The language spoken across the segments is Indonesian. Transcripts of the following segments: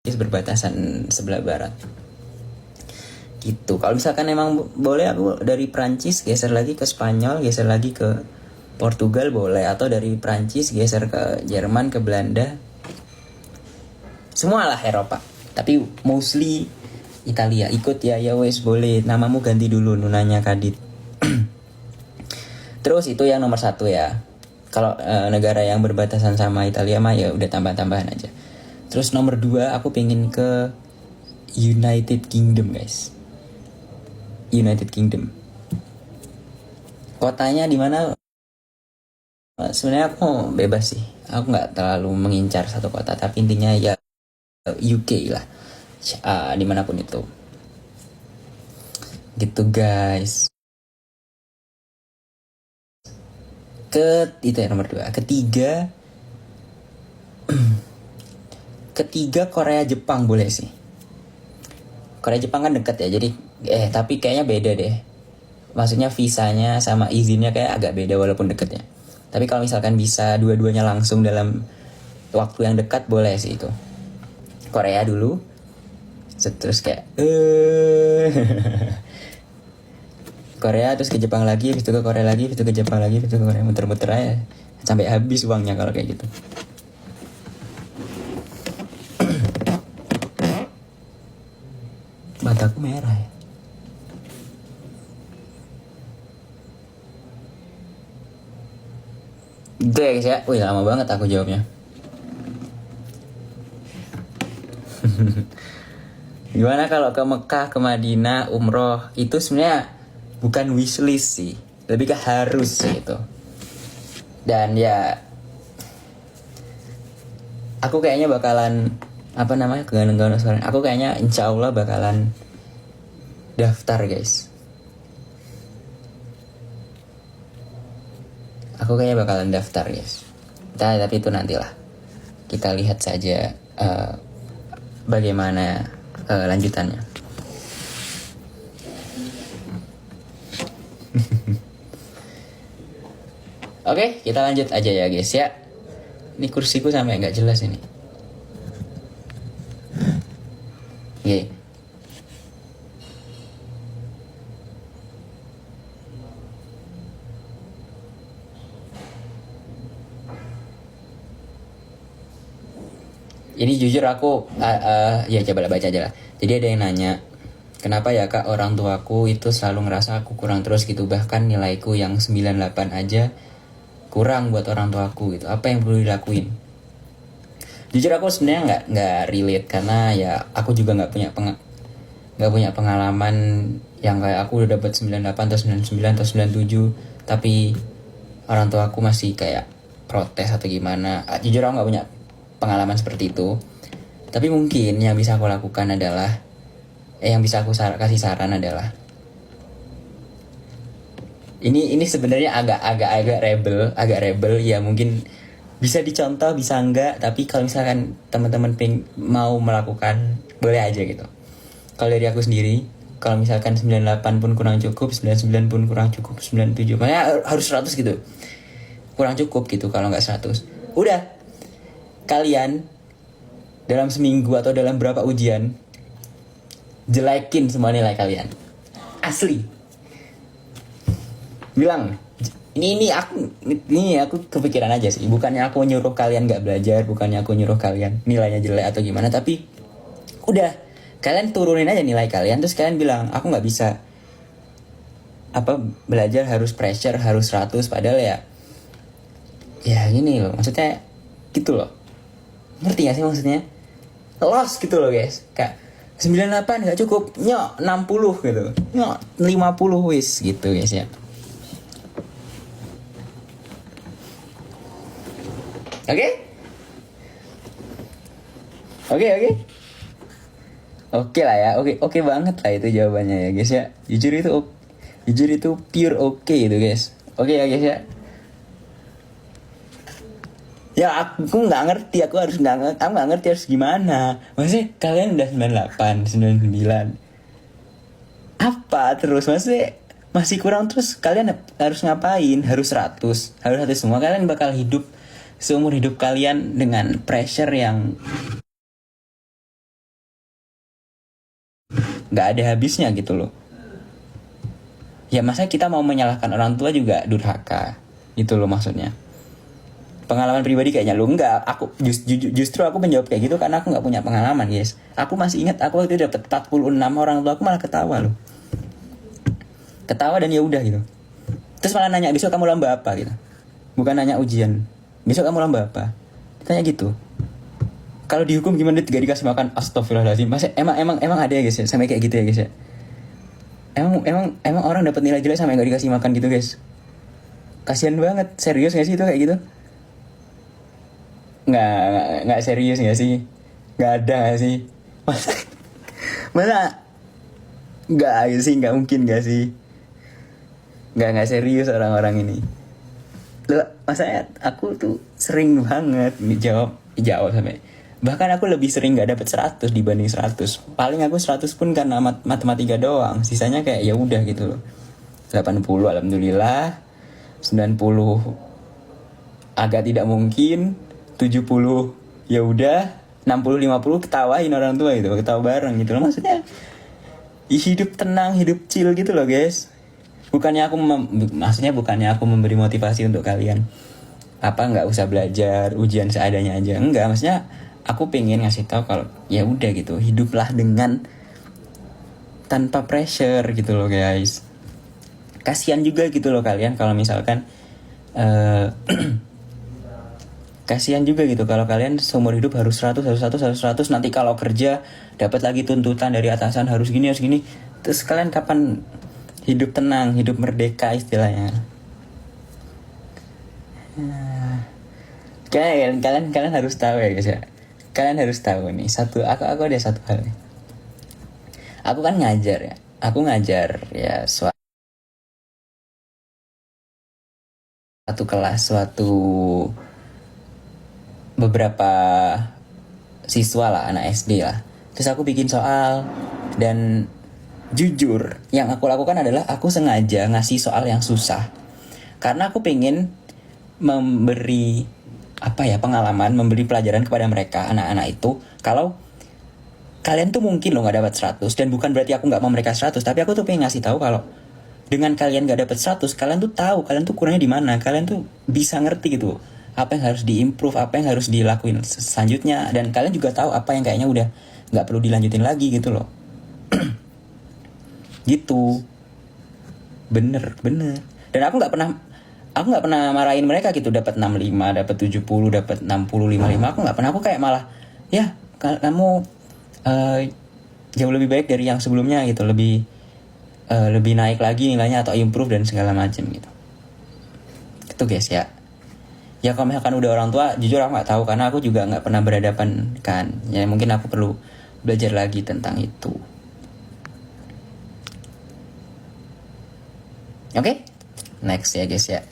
berbatasan sebelah barat. Gitu. Kalau misalkan emang boleh, aku dari Prancis geser lagi ke Spanyol, geser lagi ke Portugal boleh, atau dari Prancis geser ke Jerman, ke Belanda. Semua lah Eropa. Tapi mostly Italia. Ikut ya, ya wes boleh. Namamu ganti dulu, Nunanya Kadit. Terus itu yang nomor 1 ya. Kalau negara yang berbatasan sama Italia mah ya udah tambah-tambahan aja. Terus nomor 2 aku pengen ke United Kingdom guys. United Kingdom. Kotanya di mana? Sebenarnya aku bebas sih. Aku nggak terlalu mengincar satu kota. Tapi intinya ya UK lah. Dimanapun itu. Gitu guys. Itu ya nomor 2. Ketiga Korea Jepang boleh sih. Korea Jepang kan deket ya, jadi tapi kayaknya beda deh. Maksudnya visanya sama izinnya kayak agak beda walaupun deket ya. Tapi kalau misalkan bisa dua-duanya langsung dalam waktu yang dekat boleh sih itu. Korea dulu, terus kayak Korea, terus ke Jepang lagi, habis itu ke Korea lagi, habis itu ke Jepang lagi, habis itu ke Korea, muter-muter aja sampai habis uangnya kalau kayak gitu. Mataku merah ya. Gitu ya guys ya. Wih lama banget aku jawabnya. Gimana kalau ke Mekah, ke Madinah, umroh? Itu sebenarnya bukan wishlist sih, lebih ke harus sih itu. Dan ya aku kayaknya bakalan keganon-ganon sekarang. Aku kayaknya insya Allah bakalan daftar guys. Aku kayaknya bakalan daftar guys. Tapi itu nantilah. Kita lihat saja bagaimana lanjutannya. Oke, kita lanjut aja ya guys ya. Ini kursiku sampai nggak jelas ini. Oke. Ini jujur aku ya coba baca aja lah. Jadi ada yang nanya, kenapa ya kak orang tuaku itu selalu ngerasa aku kurang terus gitu. Bahkan nilaiku yang 98 aja kurang buat orang tuaku gitu. Apa yang perlu dilakuin? Jujur aku sebenarnya nggak relate karena ya aku juga nggak punya pengalaman yang kayak aku udah dapat 98 atau 99 atau 97 tapi orang tua aku masih kayak protes atau gimana. Jujur aku nggak punya pengalaman seperti itu. Tapi mungkin yang bisa aku lakukan adalah yang bisa aku kasih saran adalah ini sebenarnya agak rebel ya, mungkin bisa dicontoh bisa enggak, tapi kalau misalkan teman-teman mau melakukan boleh aja gitu. Kalau dari aku sendiri, kalau misalkan 98 pun kurang cukup, 99 pun kurang cukup, 97 makanya harus 100 gitu, kurang cukup gitu. Kalau nggak 100 udah, kalian dalam seminggu atau dalam berapa ujian jelekin semua nilai kalian, asli. Bilang ini aku kepikiran aja sih, bukannya aku nyuruh kalian nggak belajar, bukannya aku nyuruh kalian nilainya jelek atau gimana, tapi udah kalian turunin aja nilai kalian, terus kalian bilang aku nggak bisa belajar, harus pressure harus 100, padahal ya gini loh, maksudnya gitu loh, ngerti gak sih maksudnya? Lost gitu loh guys, kayak 98 gak cukup, nyok 60 gitu, nyok 50 wis gitu guys ya. Oke lah ya, oke banget lah itu jawabannya ya guys ya. Jujur itu pure oke itu guys. Oke ya guys ya. Ya aku nggak ngerti, aku nggak ngerti harus gimana. Maksudnya kalian udah 98, 99, apa terus maksudnya masih kurang, terus kalian harus ngapain? Harus 100 semua. Kalian bakal hidup seumur hidup kalian dengan pressure yang nggak ada habisnya gitu loh. Ya masa kita mau menyalahkan orang tua juga durhaka gitu loh maksudnya. Pengalaman pribadi kayaknya lu enggak, aku justru aku menjawab kayak gitu karena aku nggak punya pengalaman guys. Aku masih ingat aku waktu itu dapat 46, orang tua aku malah ketawa loh, ketawa dan ya udah gitu. Terus malah nanya besok kamu lomba apa gitu, bukan nanya ujian, besok kamu lomba apa, tanya gitu. Kalau dihukum gimana, gak dikasih makan, astagfirullahaladzim. Masa emang ada ya guys ya sampai kayak gitu ya guys ya. Emang orang dapat nilai jelek sampai gak dikasih makan gitu guys. Kasian banget, serius gak sih itu kayak gitu? Nggak serius nggak sih? Nggak ada nggak sih? Masa nggak sih, nggak mungkin nggak sih? Nggak serius orang-orang ini. Loh, masa aku tuh sering banget jawab sampai, bahkan aku lebih sering nggak dapet 100 dibanding 100. Paling aku 100 pun karena matematika doang, sisanya kayak ya udah gitu loh. 80 alhamdulillah, 90 agak tidak mungkin, 70 ya udah, 60-50 ketawain orang tua gitu, ketawa bareng gitu loh. Maksudnya hidup tenang, hidup chill gitu loh guys. Bukannya aku memberi motivasi untuk kalian apa nggak usah belajar, ujian seadanya aja, enggak. Maksudnya aku pengen ngasih tahu kalau ya udah gitu, hiduplah dengan tanpa pressure gitu loh guys. Kasihan juga gitu loh kalian kalau misalkan kasihan juga gitu kalau kalian seumur hidup harus 100, nanti kalau kerja dapat lagi tuntutan dari atasan harus gini. Terus kalian kapan hidup tenang, hidup merdeka istilahnya? Kalian harus tahu ya guys ya. Kalian harus tahu nih aku ada satu hal nih. Aku kan ngajar ya. Aku ngajar ya suatu kelas, beberapa siswa lah, anak SD lah. Terus aku bikin soal, dan jujur yang aku lakukan adalah aku sengaja ngasih soal yang susah karena aku pengen memberi pengalaman, memberi pelajaran kepada mereka, anak-anak itu, kalau kalian tuh mungkin loh gak dapat 100. Dan bukan berarti aku gak mau mereka 100, tapi aku tuh pengen ngasih tahu kalau dengan kalian gak dapat 100, kalian tuh tahu kalian tuh kurangnya di mana, kalian tuh bisa ngerti gitu apa yang harus diimprove, apa yang harus dilakuin selanjutnya, dan kalian juga tahu apa yang kayaknya udah gak perlu dilanjutin lagi gitu loh. Gitu, bener. Dan aku nggak pernah marahin mereka gitu, dapat 65, dapat 70, dapat 60, 55. Aku nggak pernah. Aku kayak malah ya kamu jauh lebih baik dari yang sebelumnya gitu, lebih naik lagi nilainya atau improve dan segala macam gitu. Itu guys ya. Ya kalau misalkan udah orang tua, jujur aku nggak tahu karena aku juga nggak pernah berhadapan kan. Ya mungkin aku perlu belajar lagi tentang itu. Oke, next ya guys ya.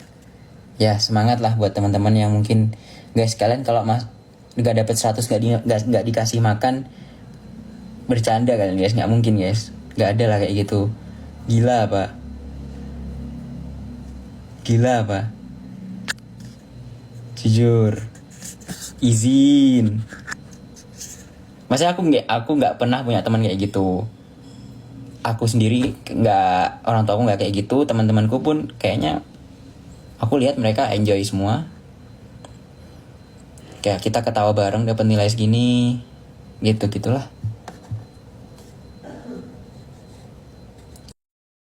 Ya semangat lah buat teman-teman yang mungkin guys, kalian kalau nggak dapet 100 nggak dikasih makan, bercanda kalian guys, nggak mungkin guys, nggak ada lah kayak gitu. Gila apa? Jujur, izin. Masa aku nggak pernah punya teman kayak gitu. Aku sendiri nggak, orang tua aku nggak kayak gitu, teman-temanku pun kayaknya aku lihat mereka enjoy semua. Kayak kita ketawa bareng dapat nilai segini, gitulah.